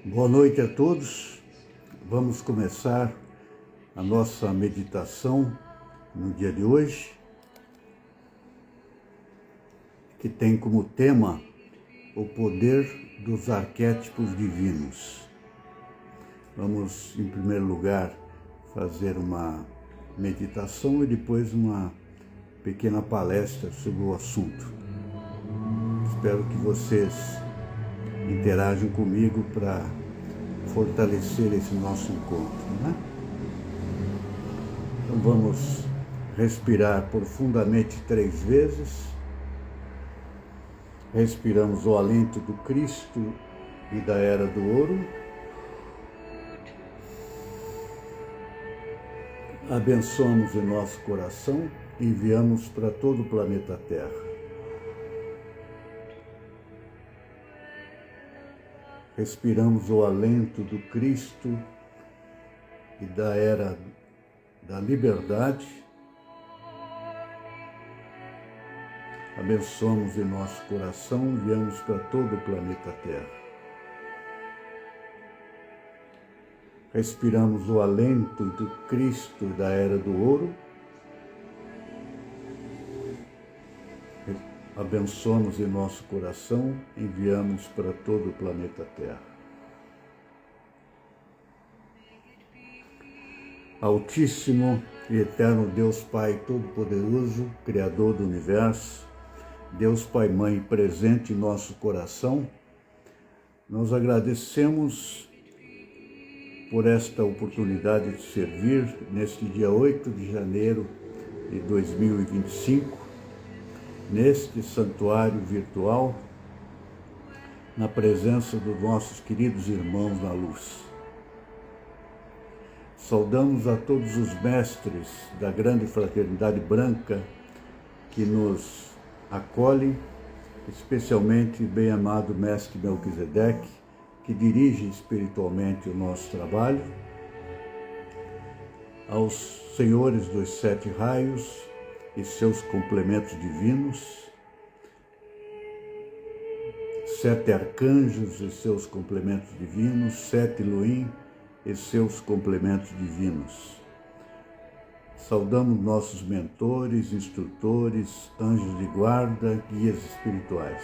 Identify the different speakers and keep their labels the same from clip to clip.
Speaker 1: Boa noite a todos. Vamos começar a nossa meditação no dia de hoje, que tem como tema o poder dos arquétipos divinos. Vamos, em primeiro lugar, fazer uma meditação e depois uma pequena palestra sobre o assunto. Espero que vocês interajam comigo para fortalecer esse nosso encontro, né? Então vamos respirar profundamente 3 vezes. Respiramos o alento do Cristo e da Era do Ouro. Abençoamos em nosso coração e enviamos para todo o planeta Terra. Respiramos o alento do Cristo e da Era da Liberdade. Abençoamos em nosso coração e enviamos para todo o planeta Terra. Respiramos o alento do Cristo e da Era do Ouro. Abençoamos em nosso coração, enviamos para todo o planeta Terra. Altíssimo e eterno Deus Pai Todo-Poderoso, Criador do Universo, Deus Pai Mãe presente em nosso coração, nós agradecemos por esta oportunidade de servir neste dia 8 de janeiro de 2025, neste santuário virtual, na presença dos nossos queridos irmãos na luz. Saudamos a todos os mestres da grande fraternidade branca que nos acolhem, especialmente o bem-amado mestre Melquisedeque, que dirige espiritualmente o nosso trabalho, aos senhores dos 7 raios, e seus complementos divinos, 7 arcanjos e seus complementos divinos, 7 Elohim e seus complementos divinos. Saudamos nossos mentores, instrutores, anjos de guarda, guias espirituais.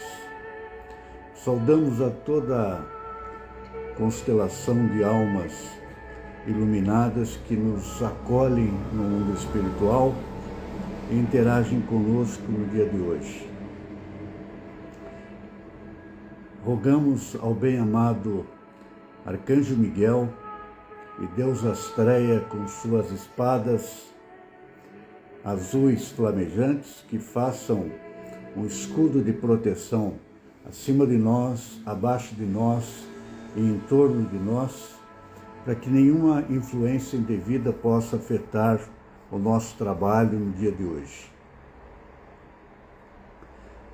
Speaker 1: Saudamos a toda a constelação de almas iluminadas que nos acolhem no mundo espiritual e interagem conosco no dia de hoje. Rogamos ao bem-amado Arcanjo Miguel e Deus Astreia com suas espadas azuis flamejantes que façam um escudo de proteção acima de nós, abaixo de nós e em torno de nós, para que nenhuma influência indevida possa afetar o nosso trabalho no dia de hoje.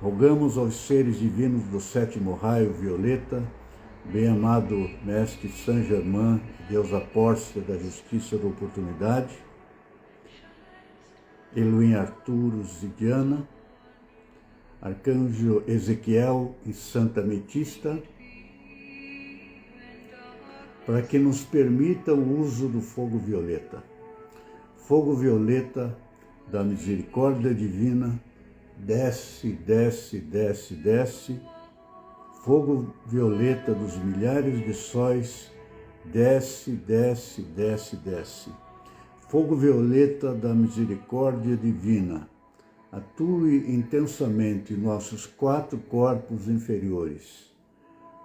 Speaker 1: Rogamos aos seres divinos do 7º raio violeta, bem-amado Mestre Saint Germain, deusa Pórcia da Justiça da Oportunidade, Elohim Arturus e Diana, Arcanjo Ezequiel e Santa Ametista, para que nos permita o uso do fogo violeta. Fogo violeta da misericórdia divina, desce, desce, desce, desce. Fogo violeta dos milhares de sóis, desce, desce, desce, desce. Fogo violeta da misericórdia divina, atue intensamente em nossos 4 corpos inferiores: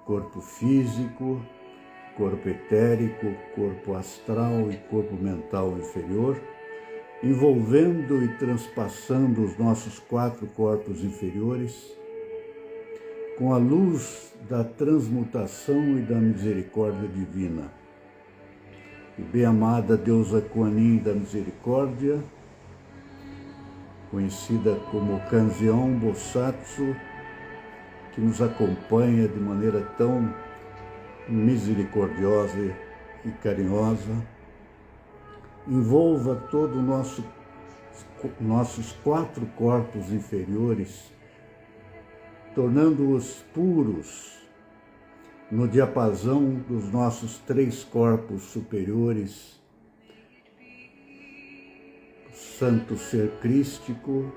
Speaker 1: corpo físico, corpo etérico, corpo astral e corpo mental inferior, envolvendo e transpassando os nossos 4 corpos inferiores, com a luz da transmutação e da misericórdia divina. E bem-amada deusa Kuan Yin da misericórdia, conhecida como Kanzeon Bosatsu, que nos acompanha de maneira tão misericordiosa e carinhosa, envolva todo nossos 4 corpos inferiores, tornando-os puros, no diapasão dos nossos 3 corpos superiores, Santo Ser Crístico,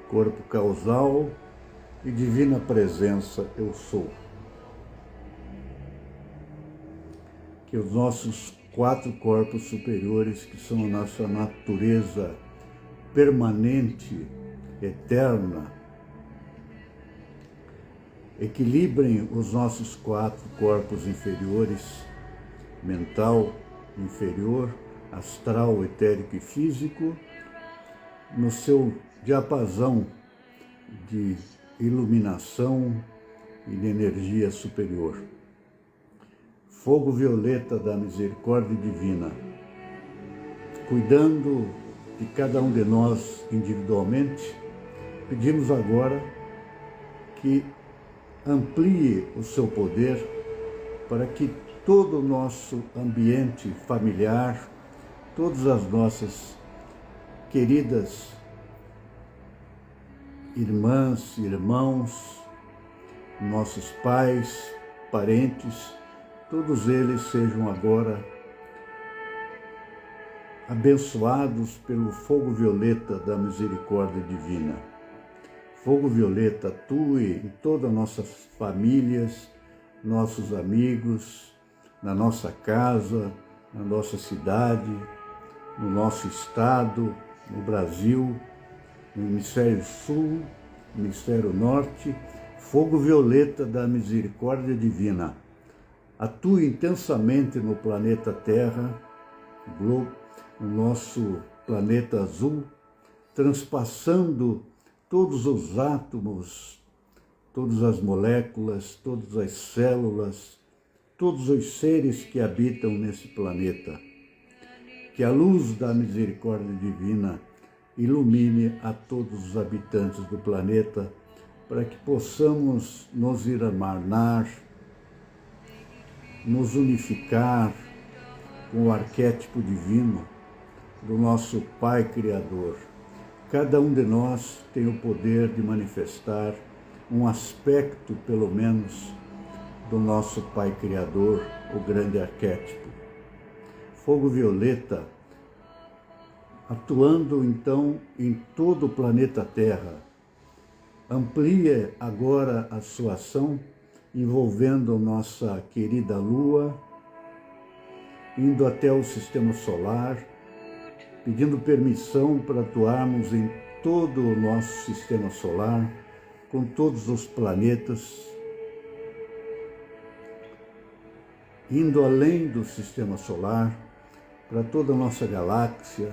Speaker 1: Corpo Causal e Divina Presença Eu Sou. Que os nossos 4 corpos superiores, que são a nossa natureza permanente, eterna, equilibrem os nossos 4 corpos inferiores, mental, inferior, astral, etérico e físico, no seu diapasão de iluminação e de energia superior. Fogo violeta da misericórdia divina, cuidando de cada um de nós individualmente, pedimos agora que amplie o seu poder para que todo o nosso ambiente familiar, todas as nossas queridas irmãs, irmãos, nossos pais, parentes, todos eles sejam agora abençoados pelo fogo violeta da misericórdia divina. Fogo violeta atue em todas as nossas famílias, nossos amigos, na nossa casa, na nossa cidade, no nosso estado, no Brasil, no Hemisfério Sul, no Hemisfério Norte. Fogo violeta da misericórdia divina atue intensamente no planeta Terra, globo, no nosso planeta azul, transpassando todos os átomos, todas as moléculas, todas as células, todos os seres que habitam nesse planeta. Que a luz da misericórdia divina ilumine a todos os habitantes do planeta, para que possamos nos irmanar, nos unificar com o arquétipo divino do nosso Pai Criador. Cada um de nós tem o poder de manifestar um aspecto, pelo menos, do nosso Pai Criador, o grande arquétipo. Fogo violeta, atuando então em todo o planeta Terra, amplie agora a sua ação, envolvendo nossa querida Lua, indo até o Sistema Solar, pedindo permissão para atuarmos em todo o nosso Sistema Solar, com todos os planetas, indo além do Sistema Solar, para toda a nossa galáxia,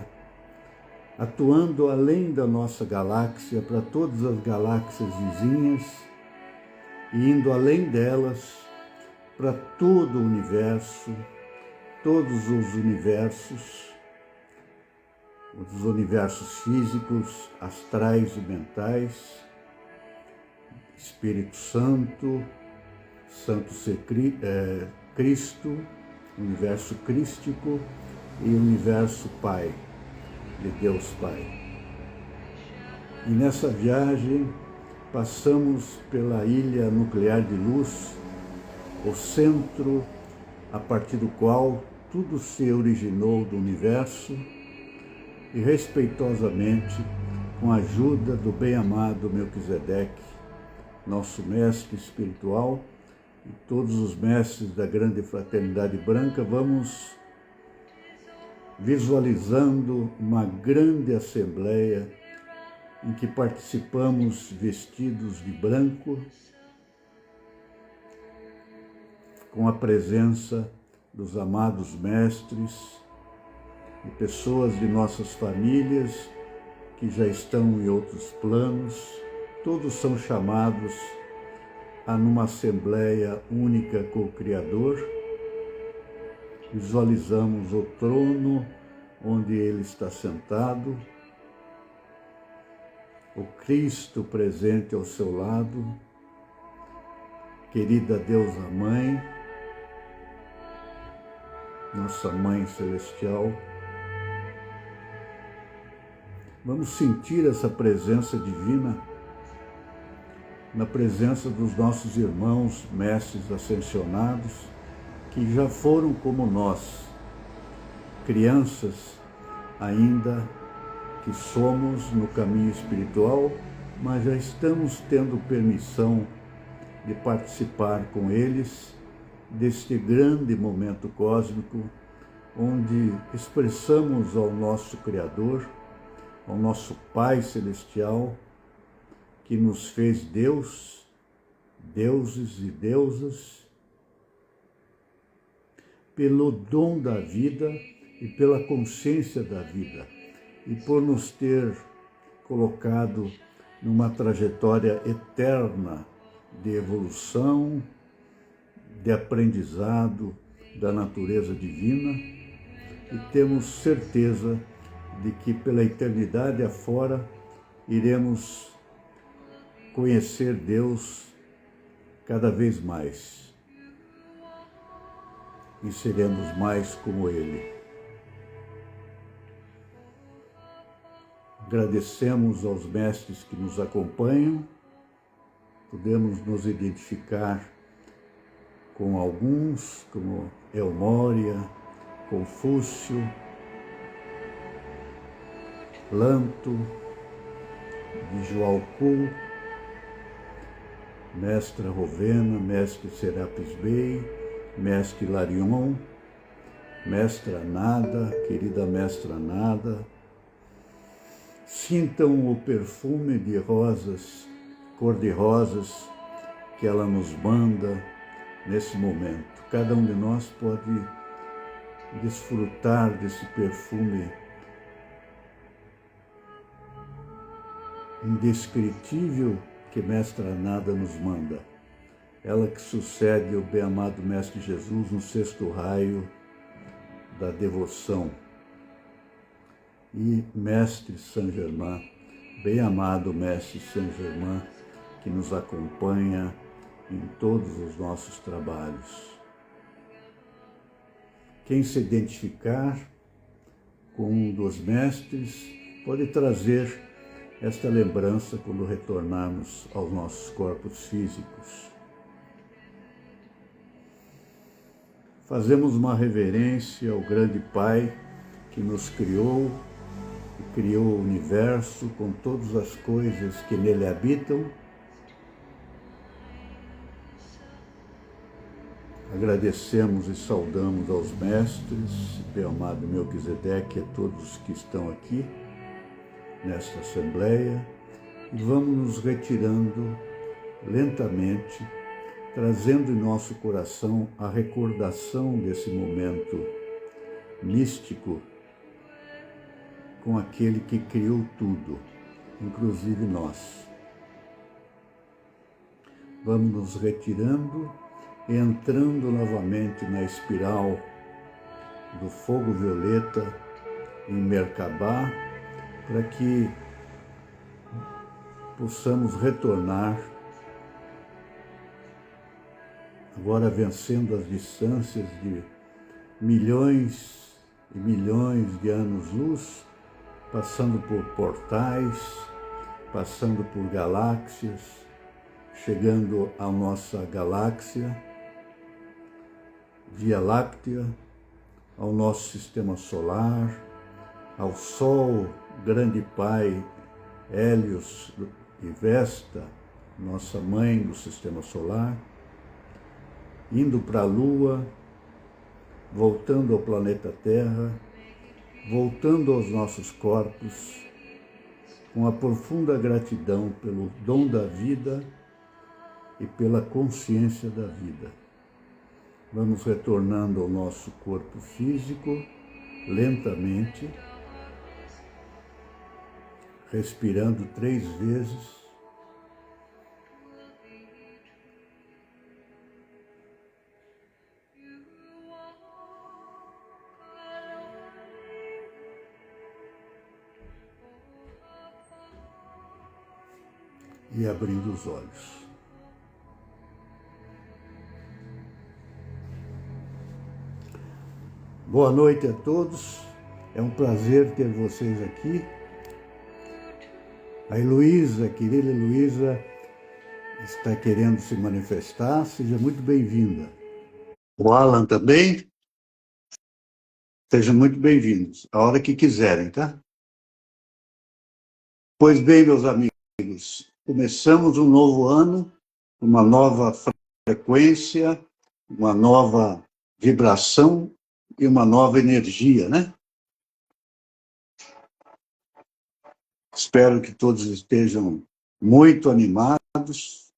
Speaker 1: atuando além da nossa galáxia, para todas as galáxias vizinhas, e indo além delas, para todo o universo, todos os universos físicos, astrais e mentais, Espírito Santo, Santo Ser Cristo, universo crístico e universo Pai, de Deus Pai. E nessa viagem passamos pela ilha nuclear de luz, o centro a partir do qual tudo se originou do universo, e respeitosamente, com a ajuda do bem-amado Melquisedeque, nosso mestre espiritual, e todos os mestres da grande fraternidade branca, vamos visualizando uma grande assembleia em que participamos vestidos de branco, com a presença dos amados mestres e pessoas de nossas famílias que já estão em outros planos. Todos são chamados a numa assembleia única com o Criador. Visualizamos o trono onde Ele está sentado, o Cristo presente ao seu lado, querida Deusa Mãe, nossa Mãe Celestial. Vamos sentir essa presença divina na presença dos nossos irmãos, mestres ascensionados, que já foram como nós, crianças ainda que somos no caminho espiritual, mas já estamos tendo permissão de participar com eles deste grande momento cósmico, onde expressamos ao nosso Criador, ao nosso Pai Celestial, que nos fez Deus, deuses e deusas, pelo dom da vida e pela consciência da vida, e por nos ter colocado numa trajetória eterna de evolução, de aprendizado da natureza divina, e temos certeza de que pela eternidade afora iremos conhecer Deus cada vez mais e seremos mais como Ele. Agradecemos aos mestres que nos acompanham, podemos nos identificar com alguns, como Elmória, Confúcio, Lanto, Vijualcu, Mestra Rovena, Mestre Serapis Bey, Mestre Larion, Mestra Nada, querida Mestra Nada. Sintam o perfume de rosas, cor-de-rosas, que ela nos manda nesse momento. Cada um de nós pode desfrutar desse perfume indescritível que Mestra Nada nos manda. Ela que sucede o bem-amado Mestre Jesus no sexto raio da devoção. E Mestre Saint Germain, bem-amado Mestre Saint Germain, que nos acompanha em todos os nossos trabalhos. Quem se identificar com um dos mestres pode trazer esta lembrança quando retornarmos aos nossos corpos físicos. Fazemos uma reverência ao grande Pai que nos criou e criou o universo com todas as coisas que nele habitam. Agradecemos e saudamos aos mestres, bem-amado Melquisedeque, e a todos que estão aqui nesta assembleia, e vamos nos retirando lentamente, trazendo em nosso coração a recordação desse momento místico com aquele que criou tudo, inclusive nós. Vamos nos retirando e entrando novamente na espiral do fogo violeta em Merkabah, para que possamos retornar, agora vencendo as distâncias de milhões e milhões de anos-luz, passando por portais, passando por galáxias, chegando à nossa galáxia, Via Láctea, ao nosso sistema solar, ao Sol, grande Pai, Hélios e Vesta, nossa mãe do sistema solar, indo para a Lua, voltando ao planeta Terra, voltando aos nossos corpos, com a profunda gratidão pelo dom da vida e pela consciência da vida. Vamos retornando ao nosso corpo físico, lentamente, respirando 3 vezes. E abrindo os olhos. Boa noite a todos, é um prazer ter vocês aqui. A Heloísa, querida Heloísa, está querendo se manifestar, seja muito bem-vinda. O Alan também, sejam muito bem-vindos, a hora que quiserem, tá? Pois bem, meus amigos, começamos um novo ano, uma nova frequência, uma nova vibração e uma nova energia, né? Espero que todos estejam muito animados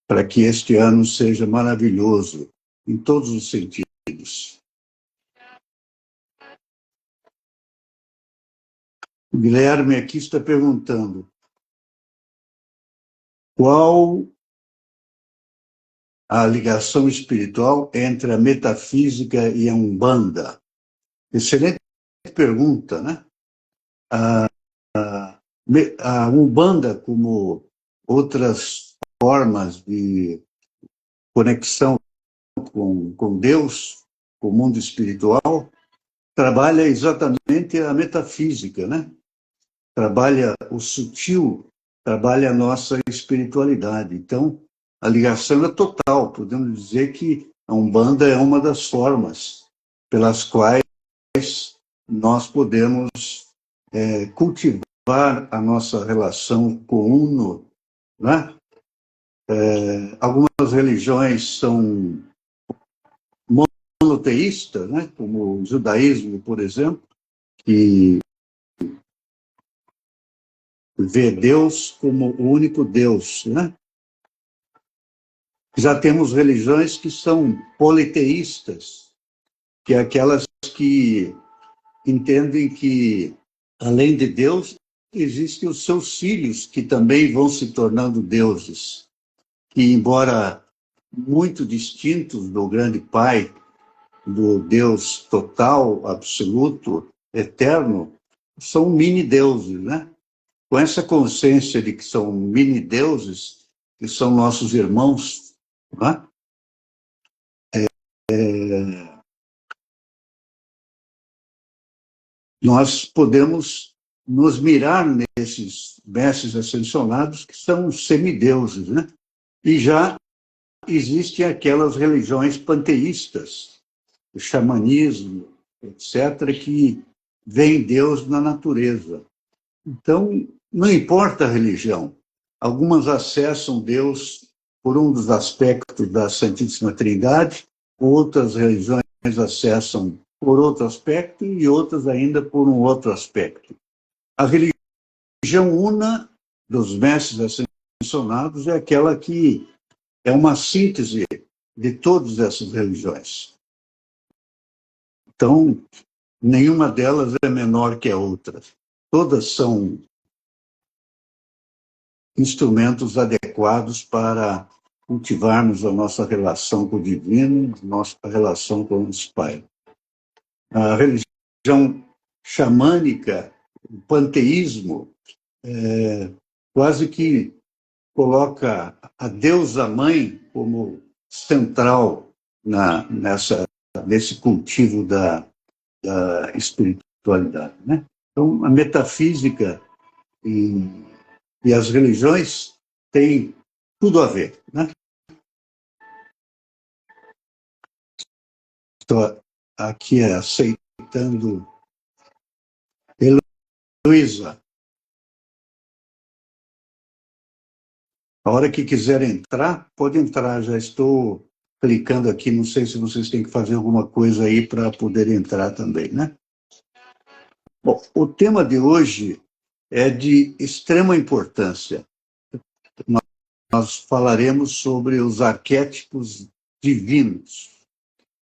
Speaker 1: para que este ano seja maravilhoso em todos os sentidos. O Guilherme aqui está perguntando qual a ligação espiritual entre a metafísica e a Umbanda. Excelente pergunta, né? A Umbanda, como outras formas de conexão com Deus, com o mundo espiritual, trabalha exatamente a metafísica, né? Trabalha o sutil, trabalha a nossa espiritualidade. Então, a ligação é total. Podemos dizer que a Umbanda é uma das formas pelas quais nós podemos cultivar a nossa relação com o Uno, né? Algumas religiões são monoteístas, né? Como o judaísmo, por exemplo, que vê Deus como o único Deus, né? Já temos religiões que são politeístas, que é aquelas que entendem que, além de Deus, existem os seus filhos, que também vão se tornando deuses, que, embora muito distintos do grande Pai, do Deus total, absoluto, eterno, são mini-deuses, né? Com essa consciência de que são mini-deuses, que são nossos irmãos, né? Nós podemos nos mirar nesses mestres ascensionados que são semideuses, né? E já existem aquelas religiões panteístas, o xamanismo, etc., que veem Deus na natureza. Então, não importa a religião. Algumas acessam Deus por um dos aspectos da Santíssima Trindade, outras religiões acessam por outro aspecto e outras ainda por um outro aspecto. A religião una dos mestres ascensionados é aquela que é uma síntese de todas essas religiões. Então, nenhuma delas é menor que a outra. Todas são instrumentos adequados para cultivarmos a nossa relação com o divino, nossa relação com os pais. A religião xamânica, o panteísmo, quase que coloca a deusa mãe como central nesse cultivo da espiritualidade, né? Então, a metafísica e as religiões têm tudo a ver, né? Estou aqui aceitando Heloísa. A hora que quiser entrar, pode entrar. Já estou clicando aqui. Não sei se vocês têm que fazer alguma coisa aí para poder entrar também, né? Bom, o tema de hoje é de extrema importância. Nós falaremos sobre os arquétipos divinos.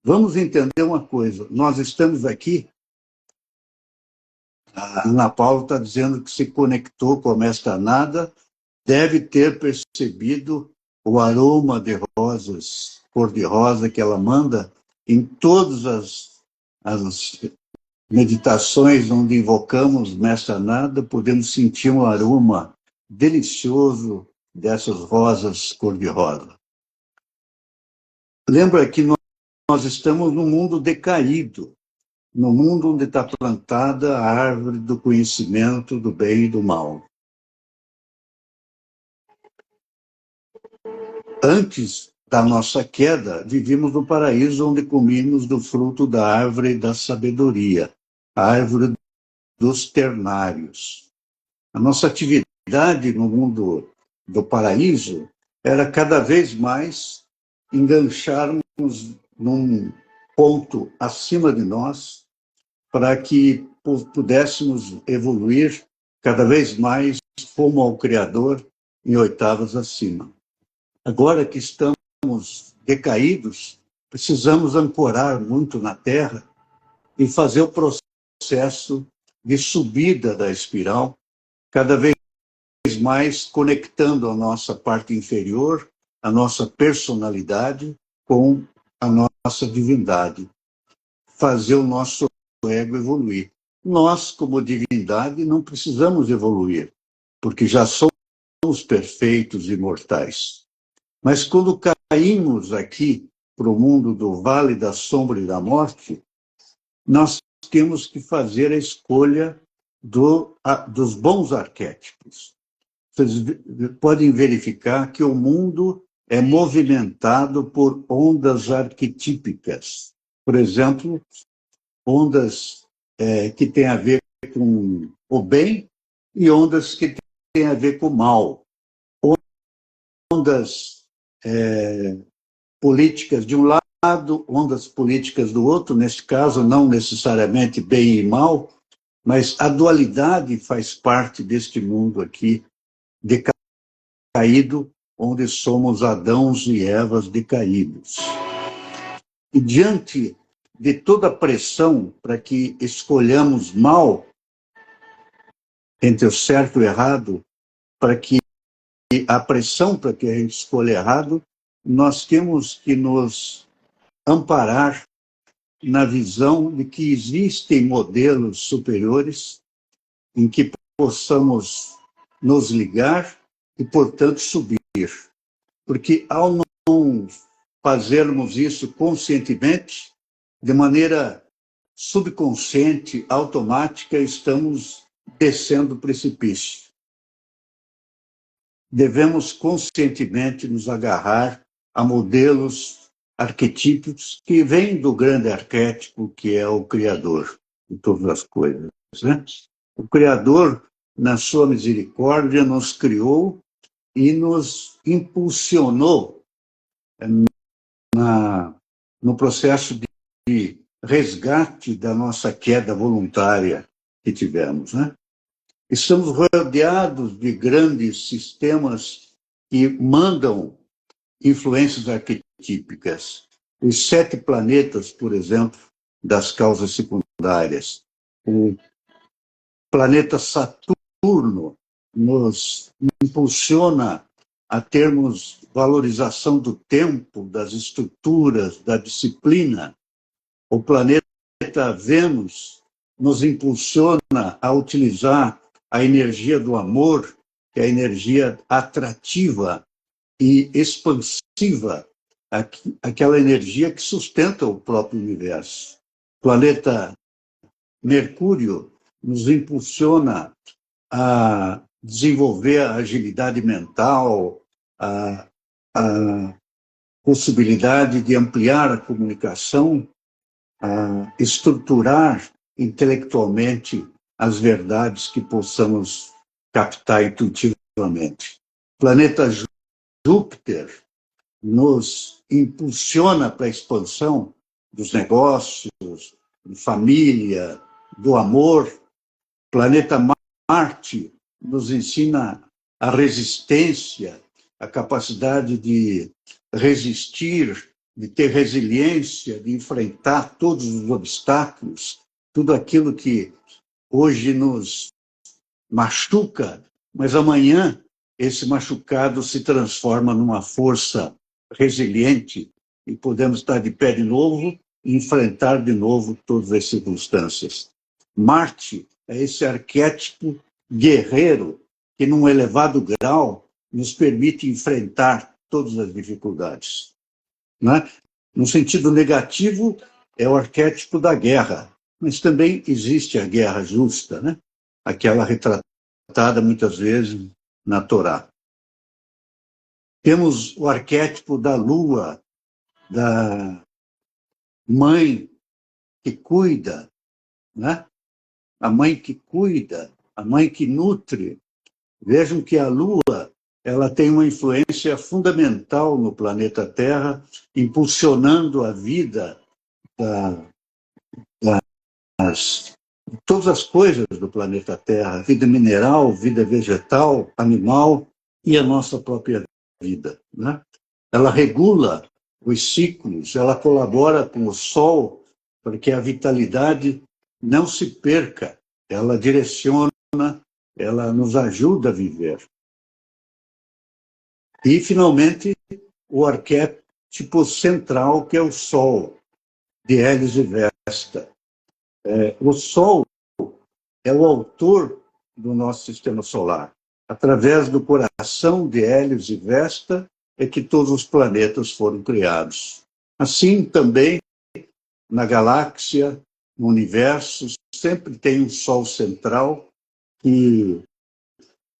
Speaker 1: Vamos entender uma coisa. Nós estamos aqui, a Ana Paula está dizendo que se conectou com a Mestra Nada, deve ter percebido o aroma de rosas, cor-de-rosa que ela manda em todas as meditações onde invocamos Mestra Nada, podemos sentir um aroma delicioso dessas rosas cor-de-rosa. Lembra que nós estamos num mundo decaído, no mundo onde está plantada a árvore do conhecimento do bem e do mal. antes da nossa queda, vivíamos no paraíso onde comíamos do fruto da árvore da sabedoria, a árvore dos ternários. A nossa atividade no mundo do paraíso era cada vez mais engancharmos num ponto acima de nós para que pudéssemos evoluir cada vez mais rumo ao Criador em oitavas acima. Agora que estamos decaídos, precisamos ancorar muito na Terra e fazer o processo de subida da espiral, cada vez mais conectando a nossa parte inferior, a nossa personalidade com a nossa divindade, fazer o nosso ego evoluir. Nós, como divindade, não precisamos evoluir, porque já somos perfeitos e imortais. Mas quando caímos aqui para o mundo do vale da sombra e da morte, nós temos que fazer a escolha dos bons arquétipos. Vocês podem verificar que o mundo é movimentado por ondas arquetípicas. Por exemplo, ondas que têm a ver com o bem e ondas que têm a ver com o mal. Ondas políticas de um lado, ondas políticas do outro, neste caso, não necessariamente bem e mal, mas a dualidade faz parte deste mundo aqui decaído, onde somos Adãos e Evas decaídos. E diante de toda a pressão para que escolhamos mal, entre o certo e o errado, para que a pressão para que a gente escolha errado, nós temos que nos amparar na visão de que existem modelos superiores em que possamos nos ligar e, portanto, subir. Porque ao não fazermos isso conscientemente, de maneira subconsciente, automática, estamos descendo o precipício. Devemos conscientemente nos agarrar a modelos arquetípicos que vêm do grande arquétipo que é o Criador de todas as coisas, né? O Criador, na sua misericórdia, nos criou e nos impulsionou no processo de resgate da nossa queda voluntária que tivemos, né? Estamos rodeados de grandes sistemas que mandam influências arquetípicas. Os 7 planetas, por exemplo, das causas secundárias. O planeta Saturno nos impulsiona a termos valorização do tempo, das estruturas, da disciplina. O planeta Vênus nos impulsiona a utilizar a energia do amor, que é a energia atrativa e expansiva, aquela energia que sustenta o próprio universo. O planeta Mercúrio nos impulsiona a desenvolver a agilidade mental, a possibilidade de ampliar a comunicação, a estruturar intelectualmente as verdades que possamos captar intuitivamente. O planeta Júpiter nos impulsiona para a expansão dos negócios, de família, do amor. O planeta Marte nos ensina a resistência, a capacidade de resistir, de ter resiliência, de enfrentar todos os obstáculos, tudo aquilo que hoje nos machuca, mas amanhã esse machucado se transforma numa força resiliente e podemos estar de pé de novo e enfrentar de novo todas as circunstâncias. Marte é esse arquétipo guerreiro que, num elevado grau, nos permite enfrentar todas as dificuldades. Né? No sentido negativo, é o arquétipo da guerra, mas também existe a guerra justa, né? Aquela retratada muitas vezes na Torá. Temos o arquétipo da lua, da mãe que cuida, né? A mãe que cuida, a mãe que nutre. Vejam que a lua, ela tem uma influência fundamental no planeta Terra, impulsionando a vida das todas as coisas do planeta Terra, vida mineral, vida vegetal, animal e a nossa própria vida, né? Ela regula os ciclos, ela colabora com o Sol para que a vitalidade não se perca, ela direciona, ela nos ajuda a viver. E, finalmente, o arquétipo central, que é o Sol, de Hélios e Vesta. O Sol é o autor do nosso sistema solar. Através do coração de Hélios e Vesta é que todos os planetas foram criados. Assim também, na galáxia, no universo, sempre tem um Sol central que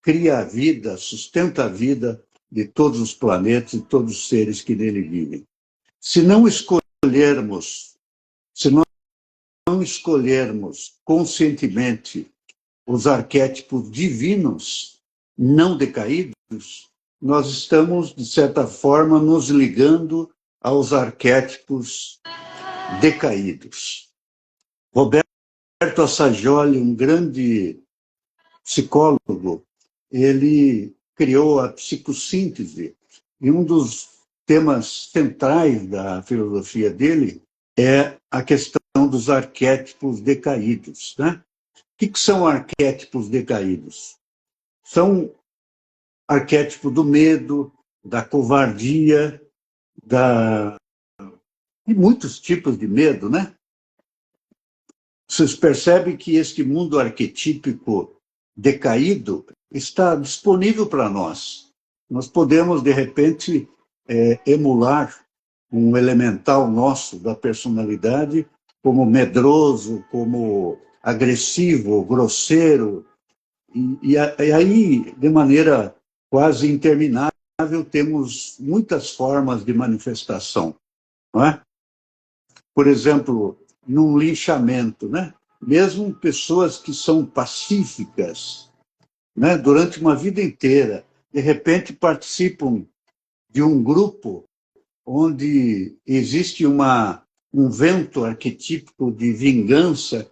Speaker 1: cria a vida, sustenta a vida de todos os planetas e todos os seres que nele vivem. Se não escolhermos conscientemente os arquétipos divinos não decaídos, nós estamos, de certa forma, nos ligando aos arquétipos decaídos. Roberto Assagioli, um grande psicólogo, ele criou a psicossíntese, e um dos temas centrais da filosofia dele é a questão dos arquétipos decaídos, né? O que são arquétipos decaídos? São arquétipo do medo, da covardia, e muitos tipos de medo, né? Vocês percebem que este mundo arquetípico decaído está disponível para nós. Nós podemos, de repente, emular um elemental nosso da personalidade como medroso, como agressivo, grosseiro, e aí, de maneira quase interminável, temos muitas formas de manifestação, não é? Por exemplo, num linchamento, né? Mesmo pessoas que são pacíficas, né? Durante uma vida inteira, de repente participam de um grupo onde existe um vento arquetípico de vingança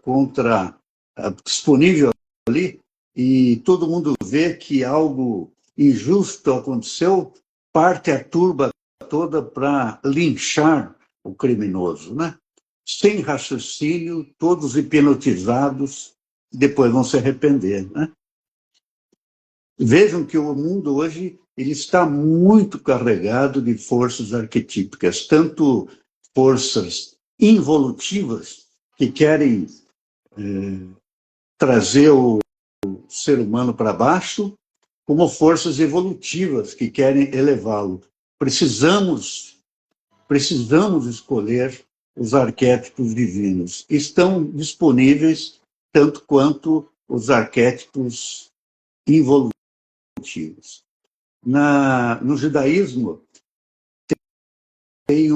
Speaker 1: disponível ali, e todo mundo vê que algo injusto aconteceu, parte a turba toda para linchar o criminoso, né? Sem raciocínio, todos hipnotizados, depois vão se arrepender, né? Vejam que o mundo hoje ele está muito carregado de forças arquetípicas, tanto forças involutivas, que querem trazer o ser humano para baixo, como forças evolutivas, que querem elevá-lo. Precisamos escolher os arquétipos divinos. Estão disponíveis tanto quanto os arquétipos involutivos. No judaísmo, tem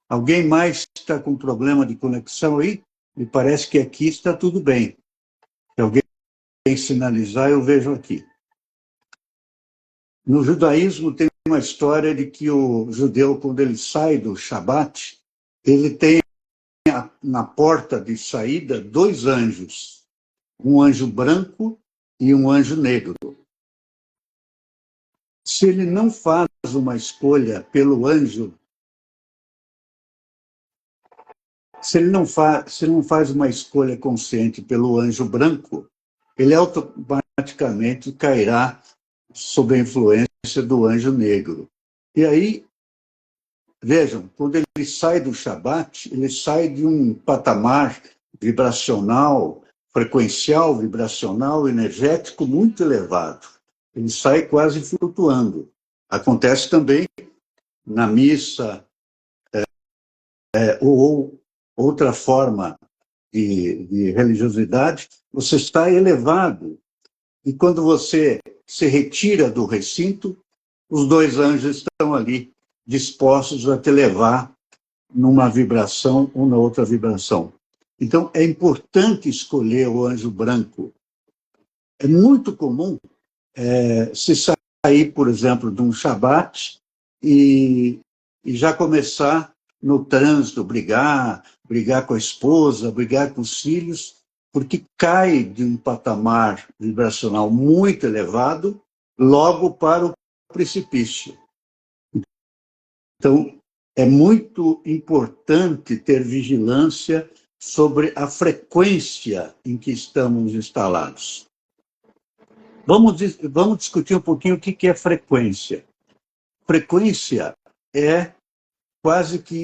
Speaker 1: alguém mais está com problema de conexão aí? Me parece que aqui está tudo bem. Se alguém sinalizar, eu vejo aqui. No judaísmo tem uma história de que o judeu, quando ele sai do Shabat, ele tem na porta de saída 2 anjos, um anjo branco e um anjo negro. Se ele não faz uma escolha pelo anjo, se ele não faz uma escolha consciente pelo anjo branco, ele automaticamente cairá sob a influência do anjo negro. E aí, vejam, quando ele sai do Shabat, ele sai de um patamar vibracional, frequencial, vibracional, energético muito elevado. Ele sai quase flutuando. Acontece também na missa, ou outra forma de religiosidade, você está elevado. E quando você se retira do recinto, os dois anjos estão ali, dispostos a te levar numa vibração ou na outra vibração. Então, é importante escolher o anjo branco. É muito comum se sair, por exemplo, de um Shabat e já começar no trânsito, brigar com a esposa, brigar com os filhos, porque cai de um patamar vibracional muito elevado logo para o precipício. Então, é muito importante ter vigilância sobre a frequência em que estamos instalados. Vamos discutir um pouquinho o que é frequência. Frequência é quase que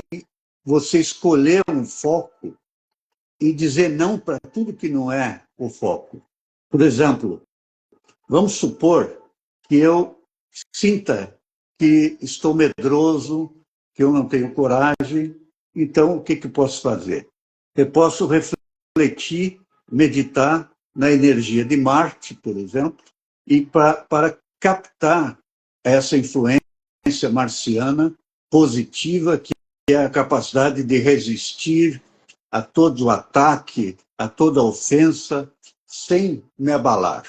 Speaker 1: você escolher um foco e dizer não para tudo que não é o foco. Por exemplo, vamos supor que eu sinta que estou medroso, que eu não tenho coragem, então o que posso fazer? Eu posso refletir, meditar na energia de Marte, por exemplo, e para captar essa influência marciana positiva, que é a capacidade de resistir a todo ataque, a toda ofensa, sem me abalar.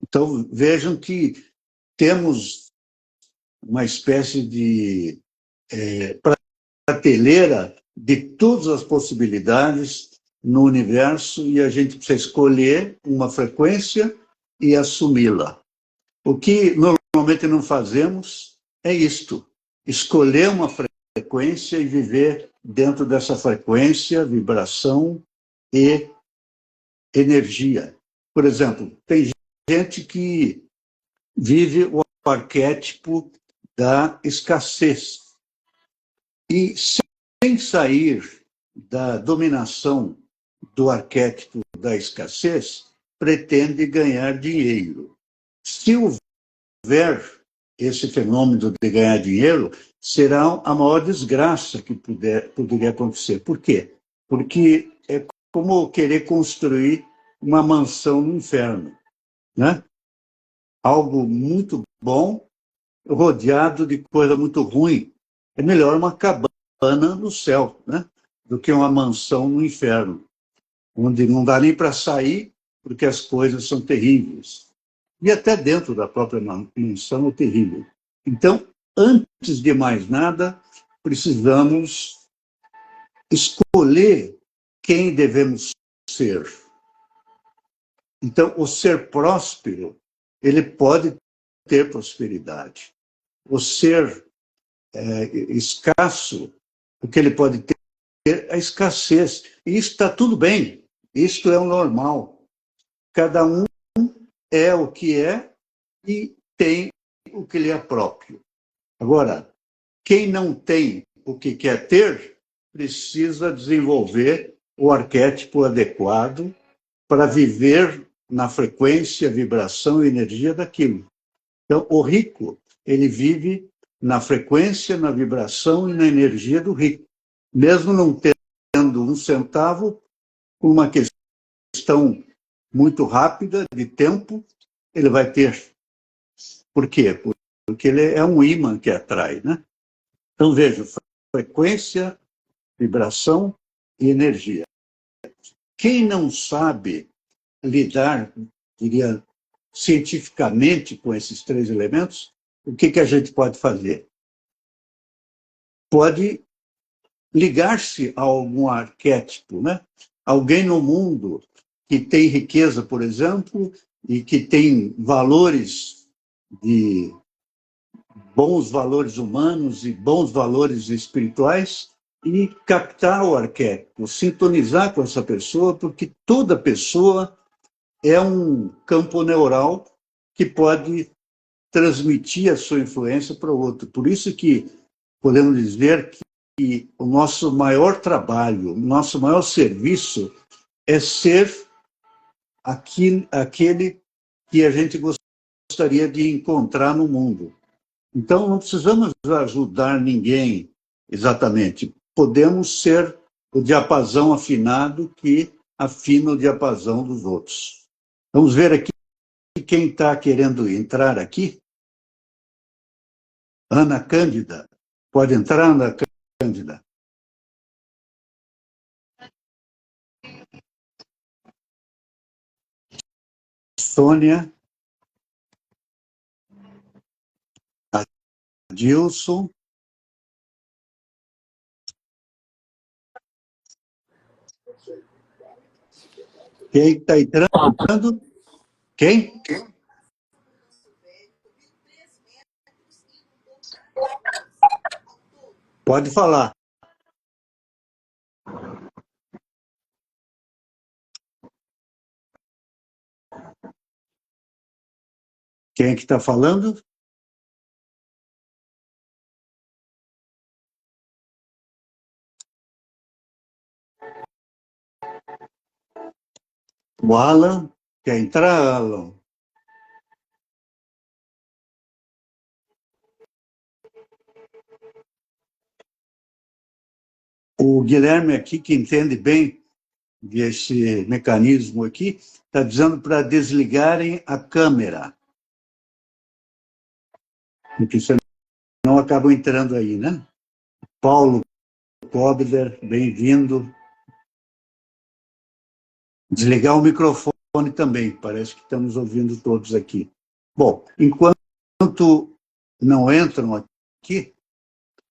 Speaker 1: Então, vejam que temos uma espécie de prateleira de todas as possibilidades no universo e a gente precisa escolher uma frequência e assumi-la. O que normalmente não fazemos é isto, escolher uma frequência e viver dentro dessa frequência, vibração e energia. Por exemplo, tem gente que vive o arquétipo da escassez e, sem sair da dominação do arquétipo da escassez, pretende ganhar dinheiro. Se houver esse fenômeno de ganhar dinheiro, será a maior desgraça que poderia acontecer. Por quê? Porque é como querer construir uma mansão no inferno, né? Algo muito bom, rodeado de coisa muito ruim. É melhor uma cabana no céu, né? Do que uma mansão no inferno, onde não dá nem para sair, porque as coisas são terríveis. E até dentro da própria mansão é terrível. Então, antes de mais nada, precisamos escolher quem devemos ser. Então, o ser próspero, ele pode ter prosperidade. O ser escasso, o que ele pode ter é a escassez. E isso está tudo bem. Isto é o normal. Cada um é o que é e tem o que lhe é próprio. Agora, quem não tem o que quer ter, precisa desenvolver o arquétipo adequado para viver na frequência, vibração e energia daquilo. Então, o rico, ele vive na frequência, na vibração e na energia do rico. Mesmo não tendo um centavo, por uma questão muito rápida de tempo, ele vai ter. Por quê? Porque ele é um ímã que atrai, né? Então, veja, frequência, vibração e energia. Quem não sabe lidar, diria, cientificamente com esses três elementos, o que a gente pode fazer? Pode ligar-se a algum arquétipo, né? Alguém no mundo que tem riqueza, por exemplo, e que tem valores bons valores humanos e bons valores espirituais, e captar o arquétipo, sintonizar com essa pessoa, porque toda pessoa é um campo neural que pode transmitir a sua influência para o outro. Por isso que podemos dizer que o nosso maior trabalho, o nosso maior serviço é ser aquele que a gente gostaria de encontrar no mundo. Então, não precisamos ajudar ninguém exatamente. Podemos ser o diapasão afinado que afina o diapasão dos outros. Vamos ver aqui quem está querendo entrar aqui? Ana Cândida. Pode entrar, Ana Cândida? Sônia. Adilson. Quem está entrando? Quem? Pode falar. Quem é que está falando? O Alan. Quer entrar, Alan? O Guilherme aqui, que entende bem desse mecanismo aqui, está dizendo para desligarem a câmera. Porque senão acabam entrando aí, né? Paulo Kobler, bem-vindo. Desligar o microfone também, parece que estamos ouvindo todos aqui. Bom, enquanto não entram aqui,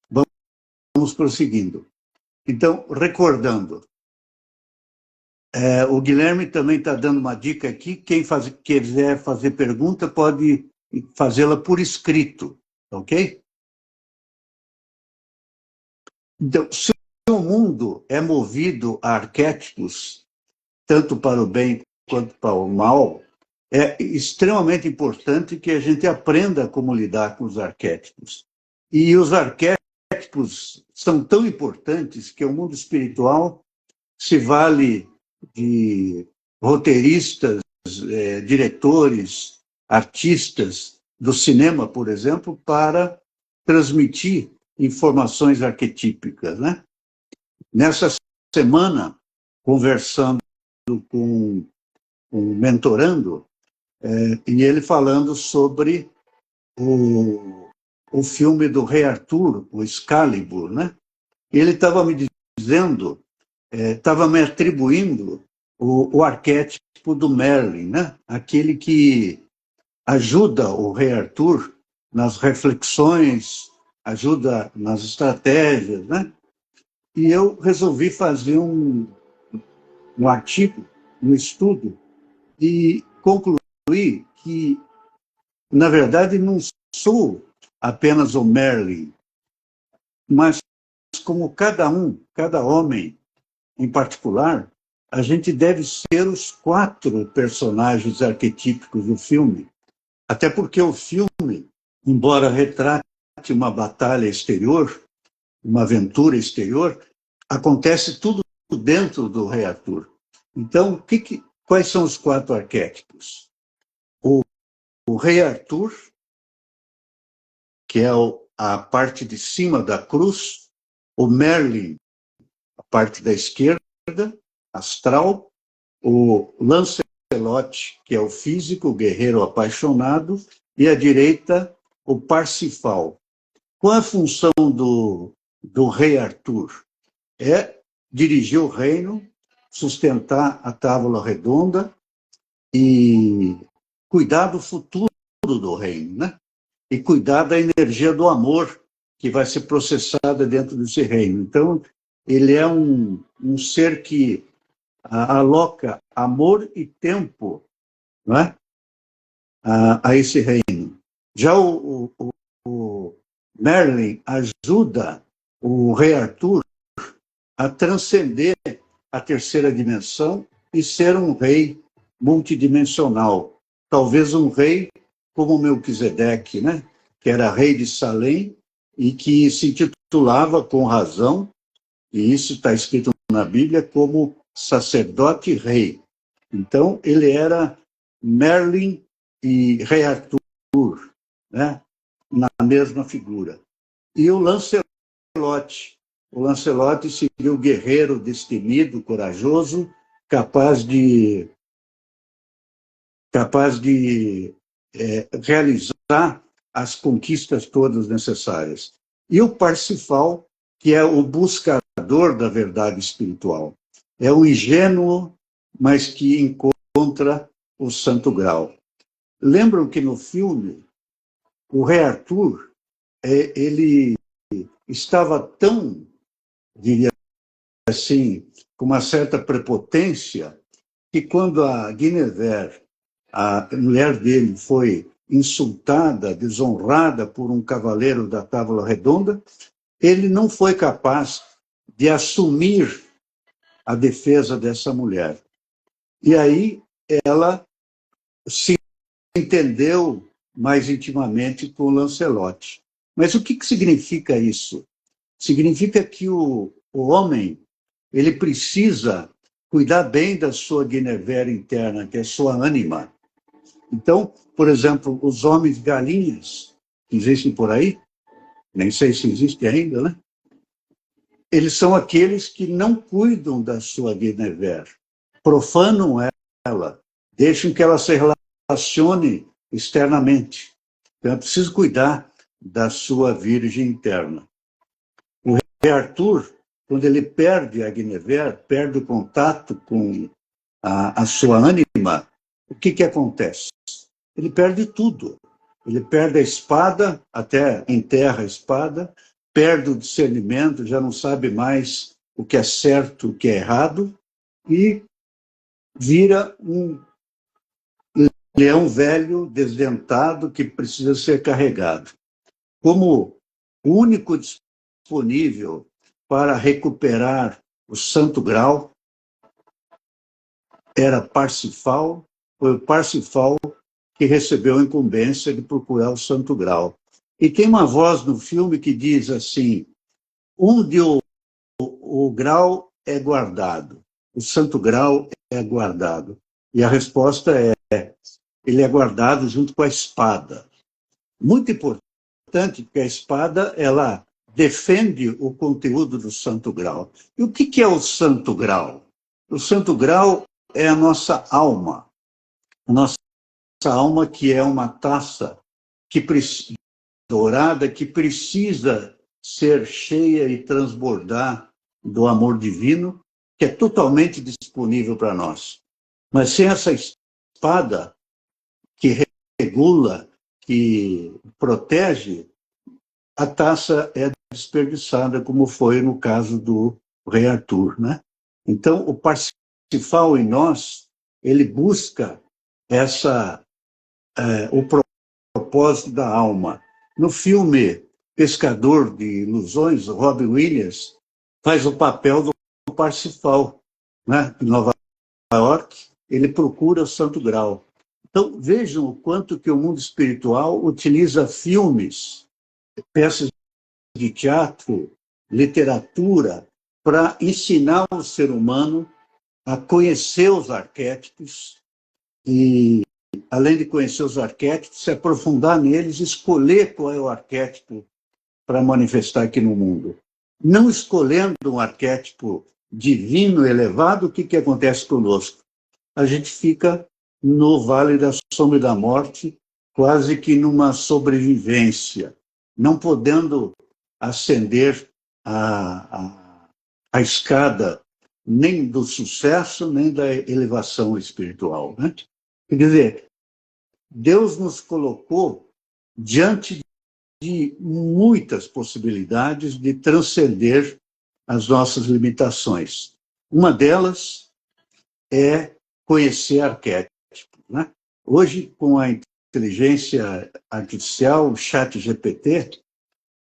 Speaker 1: vamos prosseguindo. Então, recordando, o Guilherme também está dando uma dica aqui, quem quiser fazer pergunta pode fazê-la por escrito, ok? Então, se o mundo é movido a arquétipos, tanto para o bem quanto para o mal, é extremamente importante que a gente aprenda como lidar com os arquétipos. E os arquétipos são tão importantes que o mundo espiritual se vale de roteiristas, diretores, artistas do cinema, por exemplo, para transmitir informações arquetípicas, né? Nessa semana, conversando com um mentorando, e ele falando sobre o filme do Rei Arthur, o Excalibur, né? Ele estava me dizendo, estava me atribuindo o arquétipo do Merlin, né? Aquele que ajuda o Rei Arthur nas reflexões, ajuda nas estratégias, né? E eu resolvi fazer um artigo, um estudo, e concluí que, na verdade, não sou apenas o Merlin, mas como cada homem em particular, a gente deve ser os 4 personagens arquetípicos do filme. Até porque o filme, embora retrate uma batalha exterior, uma aventura exterior, acontece tudo dentro do Rei Arthur. Então, quais são os 4 arquétipos? O Rei Arthur, que é a parte de cima da cruz, o Merlin, a parte da esquerda, astral, o Lancelot, que é o físico, o guerreiro apaixonado, e à direita, o Parsifal. Qual é a função do Rei Arthur? É dirigir o reino, sustentar a tábua redonda e cuidar do futuro do reino, né? E cuidar da energia do amor que vai ser processada dentro desse reino. Então, ele é um ser que aloca amor e tempo, não é? a esse reino. Já o Merlin ajuda o Rei Arthur a transcender a terceira dimensão e ser um rei multidimensional. Talvez um rei como Melquisedeque, né? Que era rei de Salém e que se titulava com razão, e isso está escrito na Bíblia, como sacerdote rei. Então, ele era Merlin e Rei Arthur, né? Na mesma figura. E o Lancelot seria o guerreiro destemido, corajoso, capaz de capaz de realizar as conquistas todas necessárias. E o Parsifal, que é o buscador da verdade espiritual. É o ingênuo, mas que encontra o santo grau. Lembram que no filme, o rei Arthur, ele estava tão, diria assim, com uma certa prepotência, que quando a Guinevere, a mulher dele, foi insultada, desonrada por um cavaleiro da Távola Redonda, ele não foi capaz de assumir a defesa dessa mulher. E aí ela se entendeu mais intimamente com Lancelot. Mas o que significa isso? Significa que o homem ele precisa cuidar bem da sua Guinevere interna, que é a sua ânima. Então, por exemplo, os homens galinhas, que existem por aí, nem sei se existe ainda, né? Eles são aqueles que não cuidam da sua Guinevere, profanam ela, deixam que ela se relacione externamente. Então, é preciso cuidar da sua virgem interna. O rei Arthur, quando ele perde a Guinevere, perde o contato com a sua ânima, o que acontece? Ele perde tudo. Ele perde a espada, até enterra a espada, perde o discernimento, já não sabe mais o que é certo, o que é errado, e vira um leão velho, desdentado, que precisa ser carregado. Como o único disponível para recuperar o santo grau era Parsifal, foi o Parsifal que recebeu a incumbência de procurar o santo grau. E tem uma voz no filme que diz assim, onde o grau é guardado, o santo grau é guardado. E a resposta é, ele é guardado junto com a espada. Muito importante, porque a espada, ela defende o conteúdo do santo grau. E o que é o santo grau? O santo grau é a nossa alma que é uma taça dourada que precisa ser cheia e transbordar do amor divino, que é totalmente disponível para nós. Mas sem essa espada que regula, que protege, a taça é desperdiçada, como foi no caso do rei Arthur, né? Então, o Parsifal em nós, ele busca o propósito da alma. No filme Pescador de Ilusões, o Robin Williams faz o papel do Parsifal, né? Em Nova York, ele procura o Santo Grau. Então, vejam o quanto que o mundo espiritual utiliza filmes, peças de teatro, literatura, para ensinar o ser humano a conhecer os arquétipos e, além de conhecer os arquétipos, se aprofundar neles, escolher qual é o arquétipo para manifestar aqui no mundo. Não escolhendo um arquétipo divino, elevado, o que acontece conosco? A gente fica no vale da sombra e da morte, quase que numa sobrevivência, não podendo ascender a escada nem do sucesso, nem da elevação espiritual, né? Quer dizer, Deus nos colocou diante de muitas possibilidades de transcender as nossas limitações. Uma delas é conhecer arquétipos, né? Hoje, com a inteligência artificial, o chat GPT,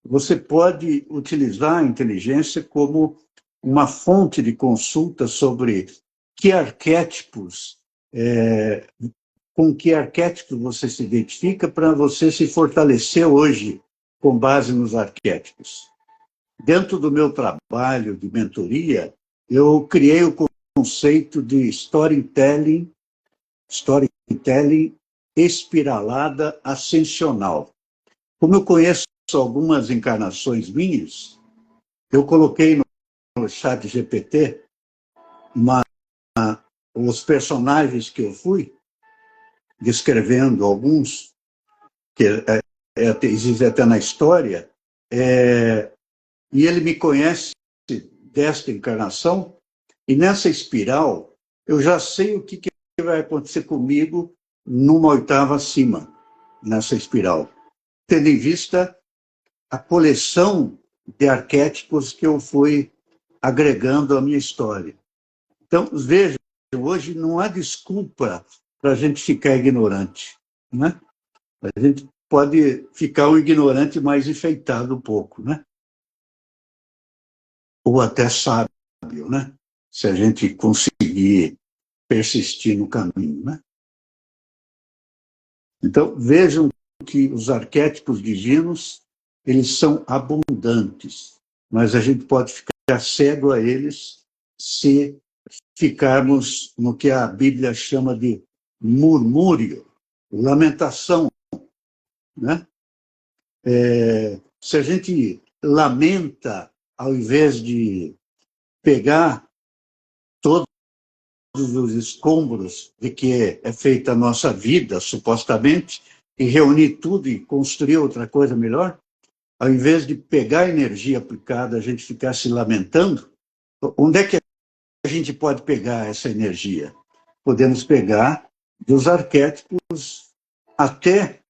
Speaker 1: você pode utilizar a inteligência como uma fonte de consulta sobre que arquétipos, com que arquétipos você se identifica para você se fortalecer hoje com base nos arquétipos. Dentro do meu trabalho de mentoria, eu criei o conceito de storytelling espiralada ascensional. Como eu conheço algumas encarnações minhas, eu coloquei no chat GPT os personagens que eu fui, descrevendo alguns, que existe até na história, e ele me conhece desta encarnação, e nessa espiral eu já sei o que vai acontecer comigo numa oitava acima, nessa espiral, tendo em vista a coleção de arquétipos que eu fui agregando à minha história. Então, veja, hoje não há desculpa para a gente ficar ignorante, né? A gente pode ficar um ignorante mais enfeitado um pouco, né? Ou até sábio, né? Se a gente conseguir persistir no caminho, né? Então, vejam que os arquétipos divinos, eles são abundantes, mas a gente pode ficar cego a eles se ficarmos no que a Bíblia chama de murmúrio, lamentação, né? Se a gente lamenta, ao invés de pegar todos os escombros de que é feita a nossa vida, supostamente, e reunir tudo e construir outra coisa melhor, ao invés de pegar a energia aplicada, a gente ficar se lamentando, onde é que a gente pode pegar essa energia? Podemos pegar dos arquétipos até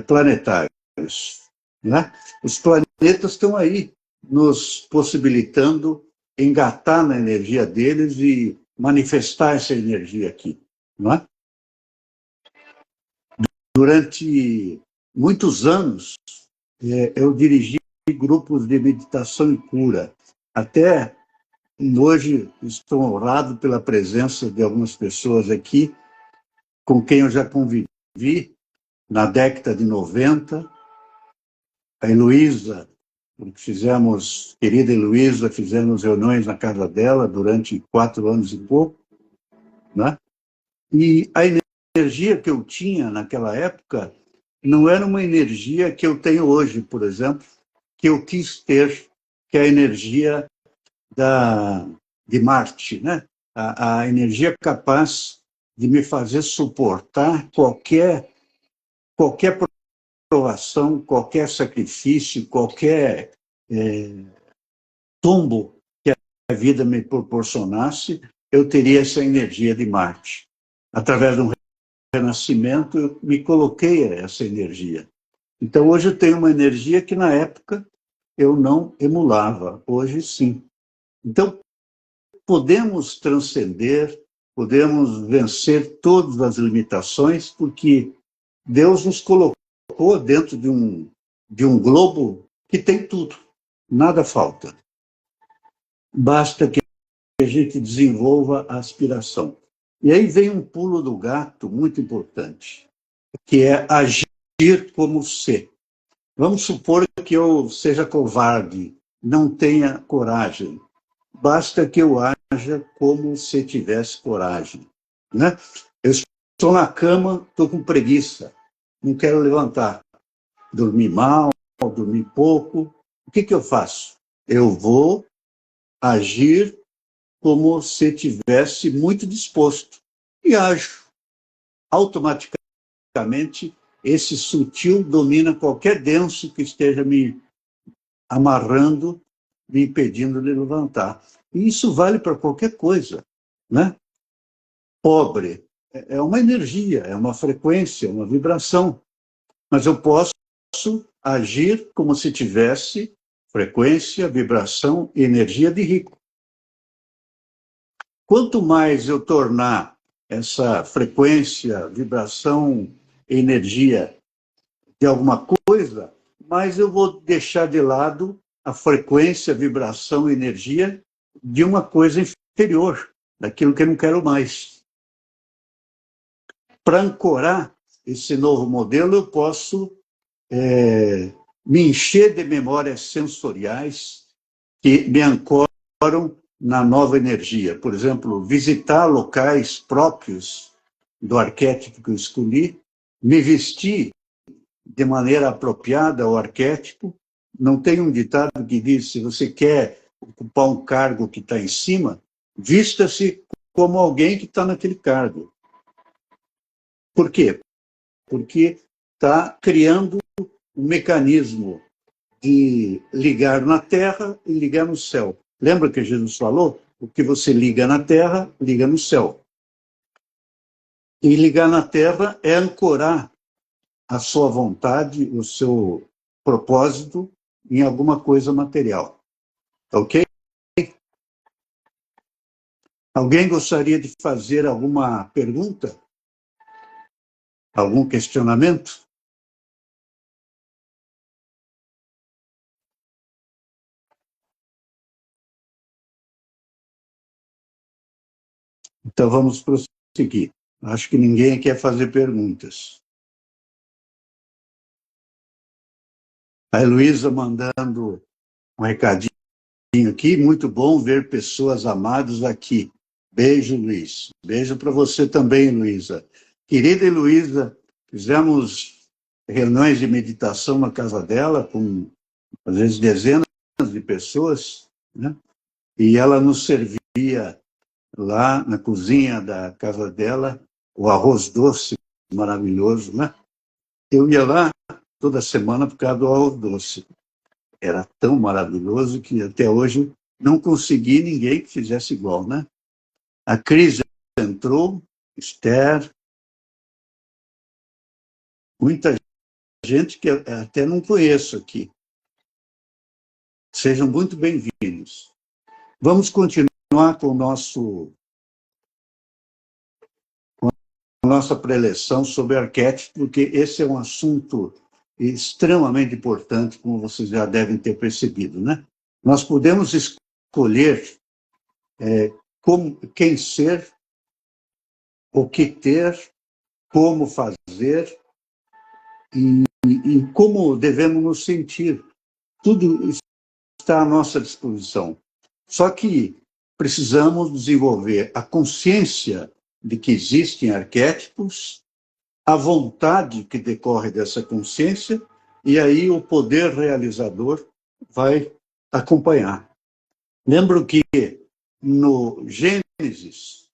Speaker 1: planetários, né? Os planetas estão aí, nos possibilitando engatar na energia deles e manifestar essa energia aqui, não é? Durante muitos anos, eu dirigi grupos de meditação e cura. Até hoje estou honrado pela presença de algumas pessoas aqui com quem eu já convivi na década de 90. A Heloísa, querida Heloísa, fizemos reuniões na casa dela durante 4 anos e pouco, né? E a energia que eu tinha naquela época não era uma energia que eu tenho hoje, por exemplo, que eu quis ter, que é a energia de Marte, né? A energia capaz de me fazer suportar qualquer provação, qualquer sacrifício, qualquer tombo que a vida me proporcionasse, eu teria essa energia de Marte. Através de um renascimento, eu me coloquei a essa energia. Então, hoje eu tenho uma energia que, na época, eu não emulava. Hoje, sim. Então, podemos transcender, podemos vencer todas as limitações, porque Deus nos colocou dentro de um globo que tem tudo, nada falta. Basta que a gente desenvolva a aspiração. E aí vem um pulo do gato muito importante, que é agir como ser. Vamos supor que eu seja covarde, não tenha coragem. Basta que eu haja como se tivesse coragem, né? Eu estou na cama, estou com preguiça, não quero levantar. Dormi mal, dormi pouco. O que eu faço? Eu vou agir como se tivesse muito disposto. E ajo. Automaticamente, esse sutil domina qualquer denso que esteja me amarrando, me impedindo de levantar. E isso vale para qualquer coisa, né? Pobre é uma energia, é uma frequência, uma vibração. Mas eu posso agir como se tivesse frequência, vibração e energia de rico. Quanto mais eu tornar essa frequência, vibração, energia de alguma coisa, mais eu vou deixar de lado a frequência, vibração, energia de uma coisa inferior, daquilo que eu não quero mais. Para ancorar esse novo modelo, eu posso me encher de memórias sensoriais que me ancoram na nova energia. Por exemplo, visitar locais próprios do arquétipo que eu escolhi, me vestir de maneira apropriada ao arquétipo. Não tem um ditado que diz, se você quer ocupar um cargo que está em cima, vista-se como alguém que está naquele cargo. Por quê? Porque está criando um mecanismo de ligar na terra e ligar no céu. Lembra que Jesus falou? O que você liga na terra, liga no céu. E ligar na terra é ancorar a sua vontade, o seu propósito em alguma coisa material. Ok? Alguém gostaria de fazer alguma pergunta? Algum questionamento? Então vamos prosseguir. Acho que ninguém quer fazer perguntas. A Heloísa mandando um recadinho aqui. Muito bom ver pessoas amadas aqui. Beijo, Luiz. Beijo para você também, Luísa. Querida Heloísa, fizemos reuniões de meditação na casa dela, com, às vezes, dezenas de pessoas, né? E ela nos servia lá na cozinha da casa dela o arroz doce maravilhoso, né? Eu ia lá toda semana por causa do arroz doce. Era tão maravilhoso que até hoje não consegui ninguém que fizesse igual, né? A Cris entrou, Esther, muita gente que eu até não conheço aqui. Sejam muito bem-vindos. Vamos continuar com a nossa preleção sobre arquétipo, porque esse é um assunto extremamente importante, como vocês já devem ter percebido, né? Nós podemos escolher quem ser, o que ter, como fazer e como devemos nos sentir. Tudo está à nossa disposição. Só que precisamos desenvolver a consciência de que existem arquétipos, a vontade que decorre dessa consciência, e aí o poder realizador vai acompanhar. Lembro que no Gênesis,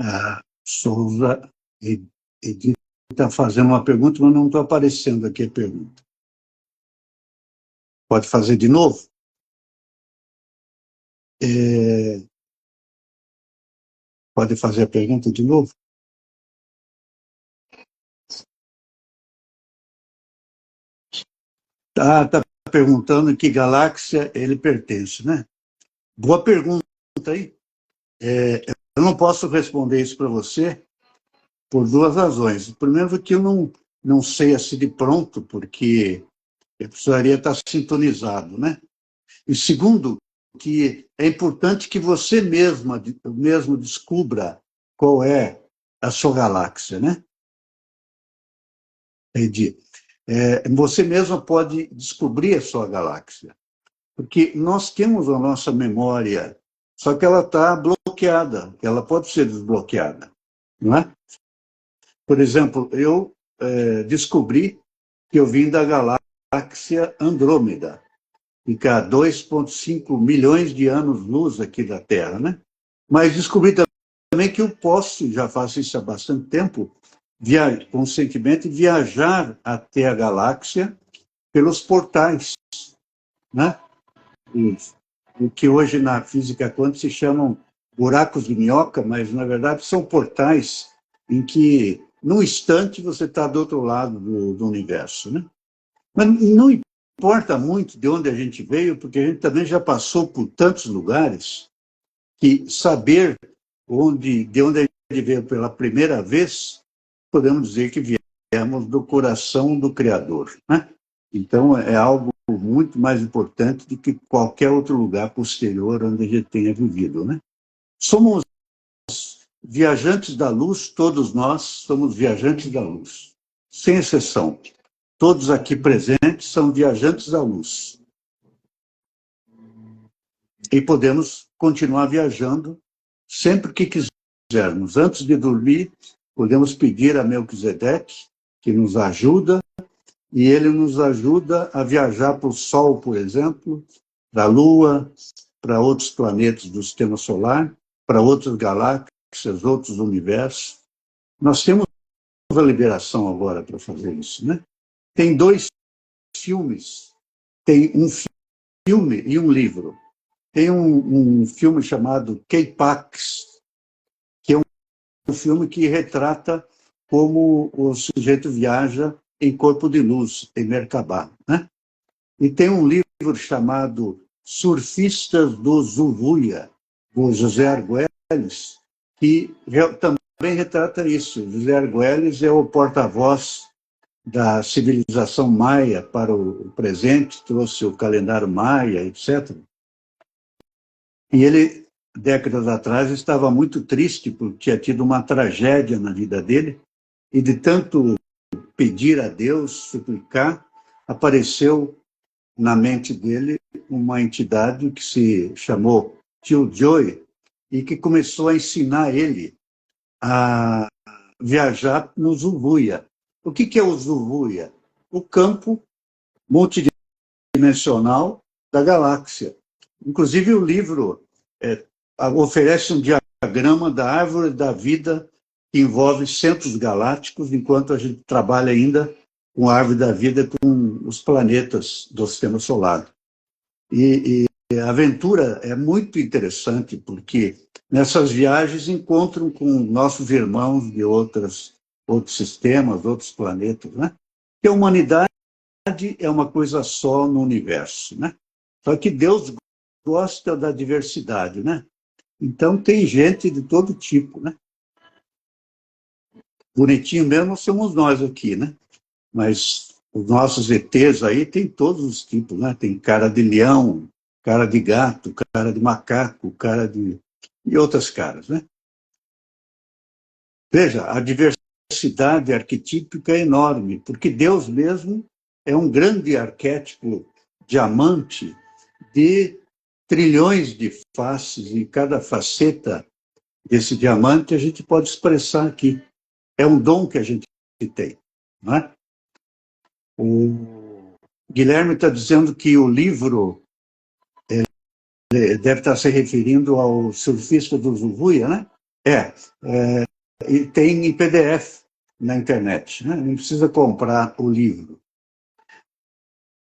Speaker 1: a Souza está fazendo uma pergunta, mas não está aparecendo aqui a pergunta. Pode fazer de novo? Pode fazer a pergunta de novo? Está perguntando em que galáxia ele pertence, né? Boa pergunta aí. Eu não posso responder isso para você por duas razões. Primeiro, que eu não sei assim de pronto, porque eu precisaria estar sintonizado, né? E segundo, que é importante que você mesmo descubra qual é a sua galáxia, né? Você mesmo pode descobrir a sua galáxia, porque nós temos a nossa memória, só que ela está bloqueada, ela pode ser desbloqueada, não é? Por exemplo, eu descobri que eu vim da galáxia Andrômeda, fica a 2,5 milhões de anos-luz aqui da Terra, né? Mas descobri também que eu posso, já faço isso há bastante tempo, conscientemente viajar até a galáxia pelos portais, né? O que hoje na física quântica se chamam buracos de minhoca, mas na verdade são portais em que, num instante, você está do outro lado do universo, né? Mas não importa muito de onde a gente veio, porque a gente também já passou por tantos lugares que saber de onde a gente veio pela primeira vez, podemos dizer que viemos do coração do Criador, né? Então, é algo muito mais importante do que qualquer outro lugar posterior onde a gente tenha vivido, né? Somos viajantes da luz, todos nós somos viajantes da luz, sem exceção. Todos aqui presentes são viajantes da luz. E podemos continuar viajando sempre que quisermos. Antes de dormir, podemos pedir a Melquisedeque, que nos ajuda, e ele nos ajuda a viajar para o Sol, por exemplo, para a Lua, para outros planetas do Sistema Solar, para outras galáxias, outros universos. Nós temos a liberação agora para fazer isso, né? Tem 2 filmes, tem um filme e um livro. Tem um filme chamado K-Pax, que é um filme que retrata como o sujeito viaja em corpo de luz, em Merkabah, né? E tem um livro chamado Surfistas do Zuvuia, do José Argüelles, que também retrata isso. José Argüelles é o porta-voz da civilização maia para o presente, trouxe o calendário maia, etc. E ele, décadas atrás, estava muito triste porque tinha tido uma tragédia na vida dele, e de tanto pedir a Deus, suplicar, apareceu na mente dele uma entidade que se chamou Tio Joy e que começou a ensinar ele a viajar no Zuvuia. O que é o Zuvuia? O campo multidimensional da galáxia. Inclusive, o livro oferece um diagrama da árvore da vida que envolve centros galácticos, enquanto a gente trabalha ainda com a árvore da vida com os planetas do sistema solar. E a aventura é muito interessante, porque nessas viagens encontram com nossos irmãos de outros sistemas, outros planetas, né? Que a humanidade é uma coisa só no universo, né? Só que Deus gosta da diversidade, né? Então tem gente de todo tipo, né? Bonitinho mesmo somos nós aqui, né? Mas os nossos ETs aí tem todos os tipos, né? Tem cara de leão, cara de gato, cara de macaco, cara de... e outras caras, né? Veja, a diversidade arquetípica é enorme, porque Deus mesmo é um grande arquétipo diamante de trilhões de faces, e cada faceta desse diamante a gente pode expressar aqui. É um dom que a gente tem, não é? O Guilherme está dizendo que o livro deve estar se referindo ao surfista do Zuvuia, né? E tem em PDF na internet, né? Não precisa comprar o livro.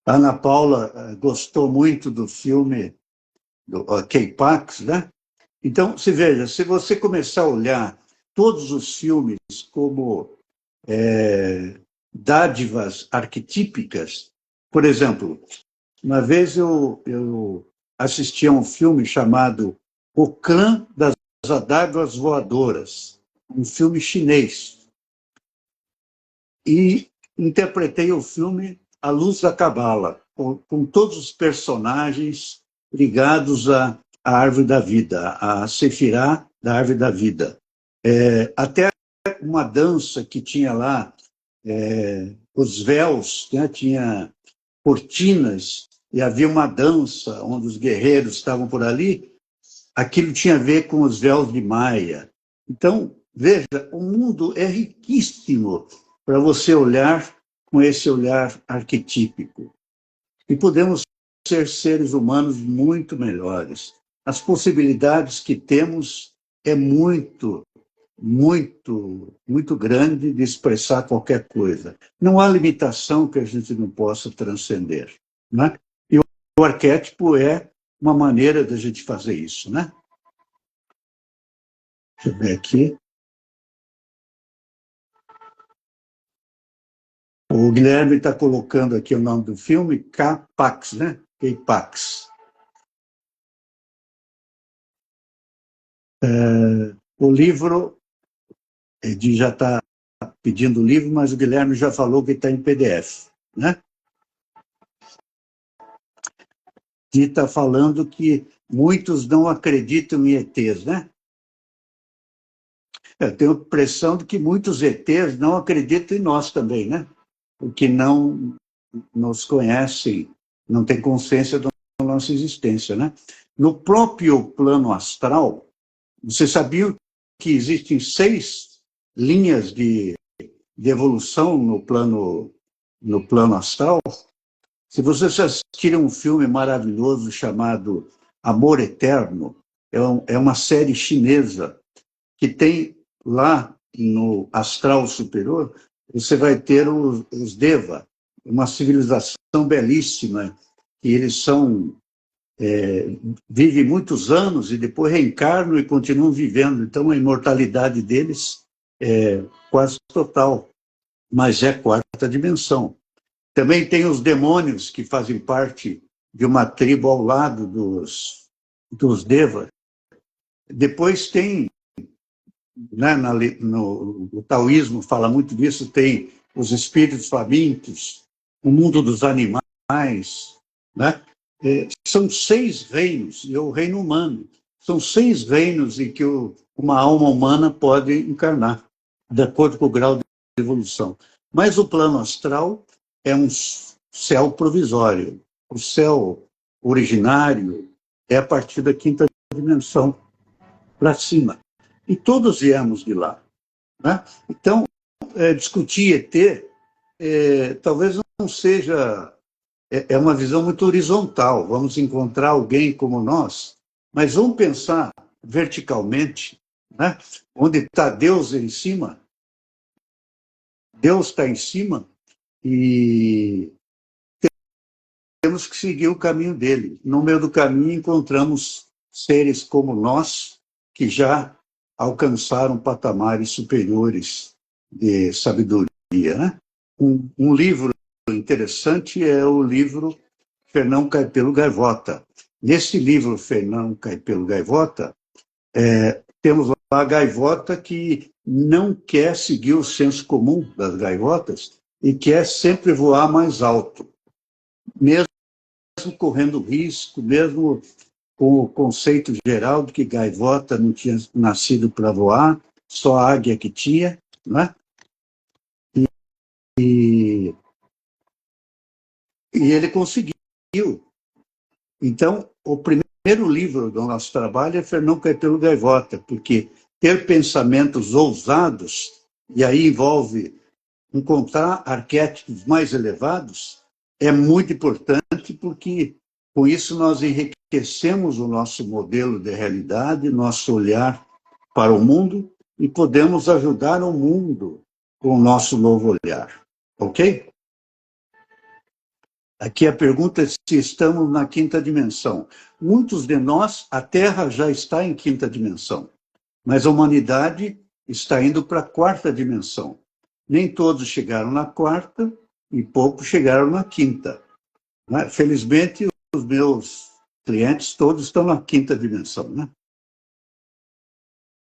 Speaker 1: A Ana Paula gostou muito do filme do K-Pax, né? Então, se veja, se você começar a olhar todos os filmes como dádivas arquetípicas, por exemplo, uma vez eu assisti a um filme chamado O Clã das Adáguas Voadoras, um filme chinês, e interpretei o filme à luz da cabala, com todos os personagens ligados à árvore da vida, a Sefirá da árvore da vida. Até uma dança que tinha lá, os véus, né, tinha cortinas, e havia uma dança onde os guerreiros estavam por ali, aquilo tinha a ver com os véus de Maia. Então, veja, o mundo é riquíssimo para você olhar com esse olhar arquetípico. E podemos ser seres humanos muito melhores. As possibilidades que temos é muito, muito, muito grande de expressar qualquer coisa. Não há limitação que a gente não possa transcender, né? E o arquétipo é uma maneira da gente fazer isso, né? Deixa eu ver aqui. O Guilherme está colocando aqui o nome do filme, K-Pax, né? K-Pax. O livro, ele já está pedindo o livro, mas o Guilherme já falou que está em PDF, né? E está falando que muitos não acreditam em ETs, né? Eu tenho a impressão de que muitos ETs não acreditam em nós também, né? Porque não nos conhecem, não têm consciência da nossa existência, né? No próprio plano astral, você sabia que existem 6 linhas de evolução no plano astral? Se vocês assistirem um filme maravilhoso chamado Amor Eterno, é uma série chinesa que tem lá no astral superior, você vai ter os Deva, uma civilização belíssima, que eles vivem muitos anos e depois reencarnam e continuam vivendo. Então, a imortalidade deles é quase total, mas é quarta dimensão. Também tem os demônios, que fazem parte de uma tribo ao lado dos Deva. Depois tem, né, no taoísmo fala muito disso, tem os espíritos famintos, o mundo dos animais, né? São 6 reinos, e o reino humano. São 6 reinos em que uma alma humana pode encarnar, de acordo com o grau de evolução. Mas o plano astral é um céu provisório. O céu originário é a partir da 5ª dimensão para cima. E todos viemos de lá, né? Então, discutir ET talvez não seja... É uma visão muito horizontal. Vamos encontrar alguém como nós, mas vamos pensar verticalmente, né? Onde está Deus em cima, Deus está em cima e temos que seguir o caminho dele. No meio do caminho encontramos seres como nós, que já alcançaram patamares superiores de sabedoria, né? Um livro interessante é o livro Fernão Caipelo Gaivota. Nesse livro, Fernão Caipelo Gaivota, temos lá a gaivota que não quer seguir o senso comum das gaivotas e quer sempre voar mais alto, mesmo correndo risco, mesmo com o conceito geral de que gaivota não tinha nascido para voar, só a águia que tinha, né? E ele conseguiu. Então, o primeiro livro do nosso trabalho é Fernão Caipelo Gaivota, porque ter pensamentos ousados, e aí envolve encontrar arquétipos mais elevados, é muito importante, porque com isso nós enriquecemos o nosso modelo de realidade, nosso olhar para o mundo, e podemos ajudar o mundo com o nosso novo olhar. Ok? Aqui a pergunta é se estamos na 5ª dimensão. Muitos de nós, a Terra já está em 5ª dimensão, mas a humanidade está indo para a 4ª dimensão. Nem todos chegaram na 4ª e poucos chegaram na 5ª. Né? Felizmente, os meus clientes todos estão na 5ª dimensão. Né?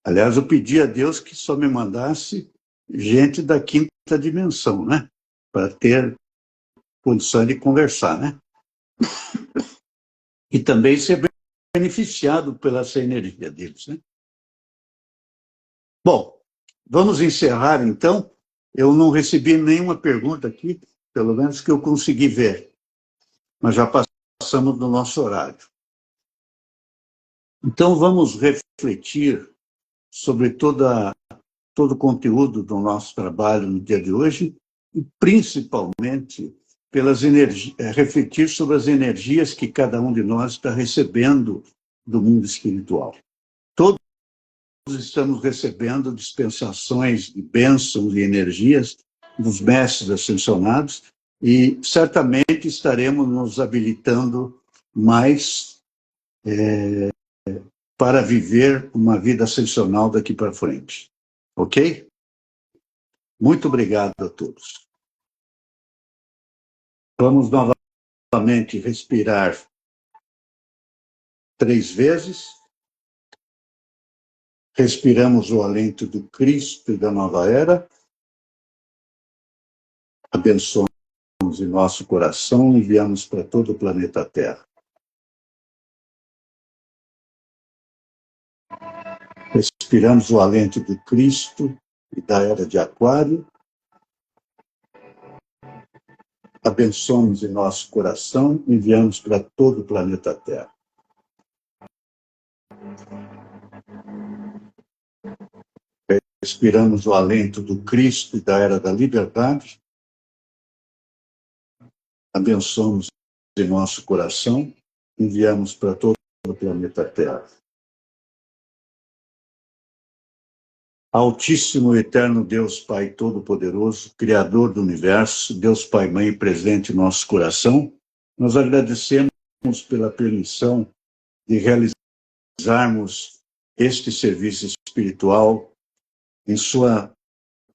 Speaker 1: Aliás, eu pedi a Deus que só me mandasse gente da 5ª dimensão, né? Para ter condição de conversar, né? E também ser beneficiado pela essa energia deles, né? Bom, vamos encerrar então. Eu não recebi nenhuma pergunta aqui, pelo menos que eu consegui ver, mas já passamos do nosso horário. Então vamos refletir sobre todo o conteúdo do nosso trabalho no dia de hoje e principalmente refletir sobre as energias que cada um de nós está recebendo do mundo espiritual. Todos estamos recebendo dispensações de bênçãos e energias dos mestres ascensionados e certamente estaremos nos habilitando mais para viver uma vida ascensional daqui para frente. Ok? Muito obrigado a todos. Vamos novamente respirar 3 vezes. Respiramos o alento do Cristo e da nova era. Abençoamos em nosso coração e enviamos para todo o planeta Terra. Respiramos o alento do Cristo e da era de Aquário. Abençoamos em nosso coração e enviamos para todo o planeta Terra. Respiramos o alento do Cristo e da era da liberdade. Abençoamos em nosso coração, enviamos para todo o planeta Terra. Altíssimo e eterno Deus Pai Todo-Poderoso, Criador do Universo, Deus Pai Mãe presente em nosso coração, nós agradecemos pela permissão de realizarmos este serviço espiritual em sua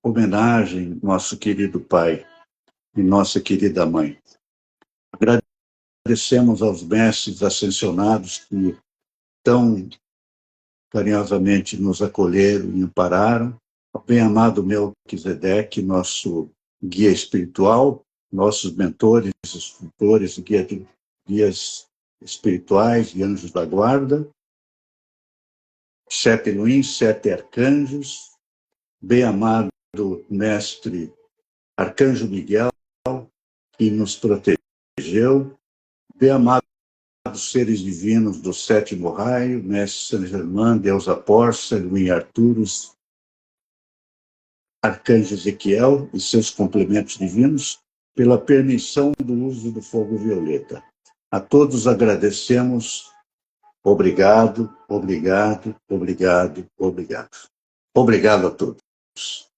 Speaker 1: homenagem, nosso querido Pai e nossa querida Mãe. Agradecemos aos mestres ascensionados que tão carinhosamente nos acolheram e ampararam, ao bem-amado Melquisedeque, nosso guia espiritual, nossos mentores, instrutores, guias espirituais e anjos da guarda, 7 Elohim, 7 arcanjos, bem-amado mestre Arcanjo Miguel, que nos protegeu, bem-amados seres divinos do 7º raio, mestre Saint Germain, deusa Porcia, Elohim Arturus, Arcanjo Ezequiel e seus complementos divinos, pela permissão do uso do fogo violeta. A todos agradecemos. Obrigado, obrigado, obrigado, obrigado. Obrigado a todos.